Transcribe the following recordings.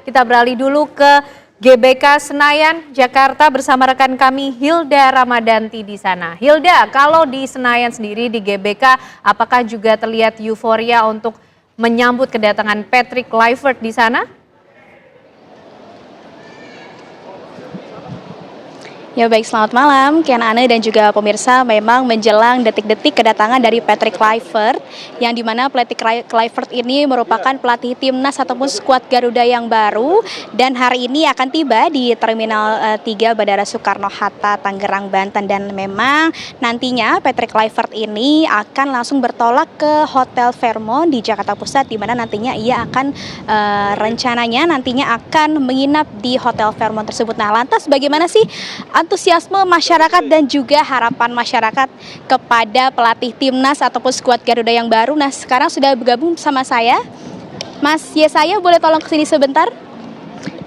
Kita beralih dulu ke GBK Senayan, Jakarta bersama rekan kami Hilda Ramadanti di sana. Hilda, kalau di Senayan sendiri di GBK, apakah juga terlihat euforia untuk menyambut kedatangan Patrick Kluivert di sana? Ya baik, selamat malam Kian Ane dan juga pemirsa. Memang menjelang detik-detik kedatangan dari Patrick Kluivert, yang dimana Patrick Kluivert ini merupakan pelatih timnas ataupun skuad Garuda yang baru, dan hari ini akan tiba di Terminal 3 Bandara Soekarno-Hatta, Tangerang, Banten. Dan memang nantinya Patrick Kluivert ini akan langsung bertolak ke Hotel Fairmont di Jakarta Pusat, di mana nantinya ia akan rencananya nantinya akan menginap di Hotel Fairmont tersebut. Nah, lantas bagaimana sih antusiasme masyarakat dan juga harapan masyarakat kepada pelatih timnas ataupun skuad Garuda yang baru? Nah, sekarang sudah bergabung bersama saya Mas Yesaya, boleh tolong kesini sebentar?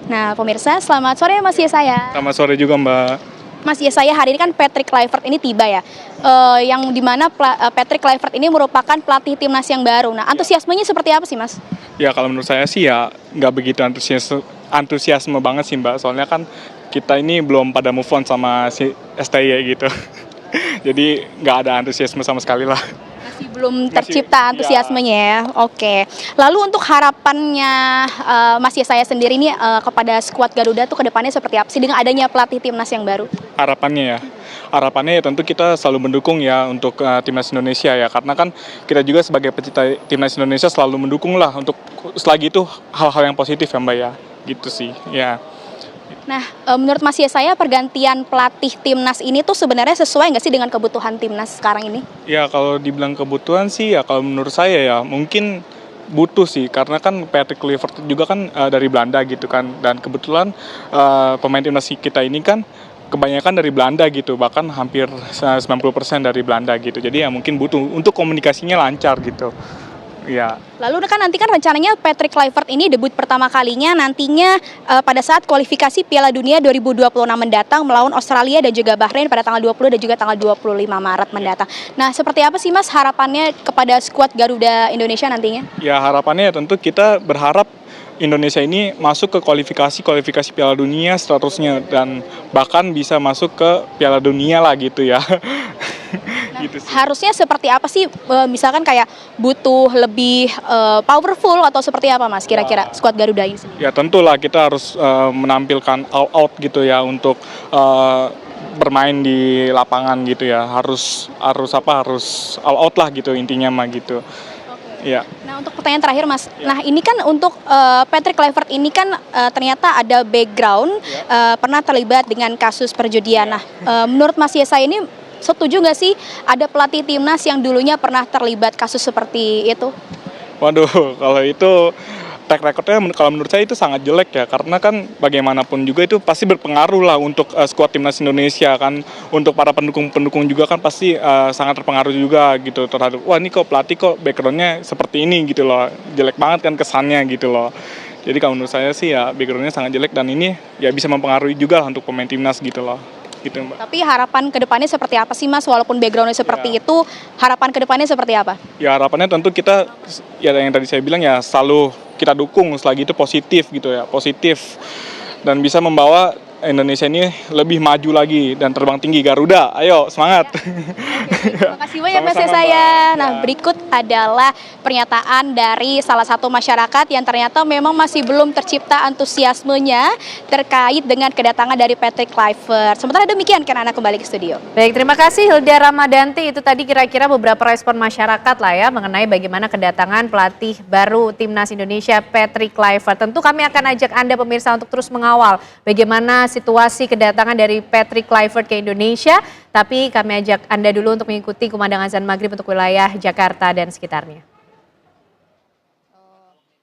Nah, pemirsa, selamat sore Mas Yesaya. Selamat sore juga Mbak. Mas Yesaya, hari ini kan Patrick Kluivert ini tiba ya, yang dimana Patrick Kluivert ini merupakan pelatih timnas yang baru. Nah, antusiasmenya seperti apa sih Mas? Ya kalau menurut saya sih ya nggak begitu antusiasme banget sih Mbak, soalnya kan kita ini belum pada move on sama si STY gitu. Jadi nggak ada antusiasme sama sekali lah. Masih belum tercipta antusiasmenya ya. Oke. Lalu untuk harapannya Mas Yesaya sendiri ini kepada skuad Garuda tuh ke depannya seperti apa sih dengan adanya pelatih timnas yang baru? Harapannya ya tentu kita selalu mendukung ya untuk timnas Indonesia ya, karena kan kita juga sebagai pecinta timnas Indonesia selalu mendukung lah untuk selagi itu hal-hal yang positif ya Mbak ya. Gitu sih ya. Nah, menurut Mas Yesaya, pergantian pelatih timnas ini tuh sebenarnya sesuai nggak sih dengan kebutuhan timnas sekarang ini? Ya kalau dibilang kebutuhan sih ya kalau menurut saya ya mungkin butuh sih, karena kan Patrick Kluivert juga kan dari Belanda gitu kan, dan kebetulan pemain timnas kita ini kan kebanyakan dari Belanda gitu, bahkan hampir 90% dari Belanda gitu. Jadi ya mungkin butuh untuk komunikasinya lancar gitu. Ya. Lalu kan nanti kan rencananya Patrick Kluivert ini debut pertama kalinya nantinya pada saat kualifikasi Piala Dunia 2026 mendatang melawan Australia dan juga Bahrain pada tanggal 20 dan juga tanggal 25 Maret mendatang. Nah, seperti apa sih Mas harapannya kepada skuad Garuda Indonesia nantinya? Ya harapannya ya tentu kita berharap Indonesia ini masuk ke kualifikasi Piala Dunia seterusnya, dan bahkan bisa masuk ke Piala Dunia lah gitu ya. Nah, gitu sih. Harusnya seperti apa sih, misalkan kayak butuh lebih powerful atau seperti apa Mas kira-kira skuad Garuda ini? Ya tentulah kita harus menampilkan all out gitu ya untuk bermain di lapangan gitu ya, harus all out lah gitu intinya mah gitu. Ya. Nah, untuk pertanyaan terakhir Mas, nah ini kan untuk Patrick Kluivert ini kan ternyata ada background pernah terlibat dengan kasus perjudian. Nah, menurut Mas Yesaya ini setuju nggak sih ada pelatih timnas yang dulunya pernah terlibat kasus seperti itu? Waduh, kalau itu track recordnya kalau menurut saya itu sangat jelek ya, karena kan bagaimanapun juga itu pasti berpengaruh lah untuk skuad timnas Indonesia kan, untuk para pendukung juga kan pasti sangat terpengaruh juga gitu terhadap wah ini kok pelatih kok backgroundnya seperti ini gitu loh, jelek banget kan kesannya gitu loh. Jadi kalau menurut saya sih ya backgroundnya sangat jelek, dan ini ya bisa mempengaruhi juga lah untuk pemain timnas gitu loh. Gitu, Mbak. Tapi harapan kedepannya seperti apa sih Mas, walaupun backgroundnya seperti itu, harapan kedepannya seperti apa? Ya harapannya tentu kita ya yang tadi saya bilang ya selalu kita dukung selagi itu positif gitu ya, positif dan bisa membawa Indonesia ini lebih maju lagi dan terbang tinggi Garuda. Ayo semangat. Terima kasih banyak Mas Yesaya. Nah, berikut adalah pernyataan dari salah satu masyarakat yang ternyata memang masih belum tercipta antusiasmenya terkait dengan kedatangan dari Patrick Kluivert. Sementara demikian kan Ana kembali ke studio. Baik, terima kasih Hilda Ramadanti. Itu tadi kira-kira beberapa respon masyarakat lah ya mengenai bagaimana kedatangan pelatih baru timnas Indonesia Patrick Kluivert. Tentu kami akan ajak Anda pemirsa untuk terus mengawal bagaimana situasi kedatangan dari Patrick Kluivert ke Indonesia, tapi kami ajak Anda dulu untuk mengikuti kumandang azan maghrib untuk wilayah Jakarta dan sekitarnya.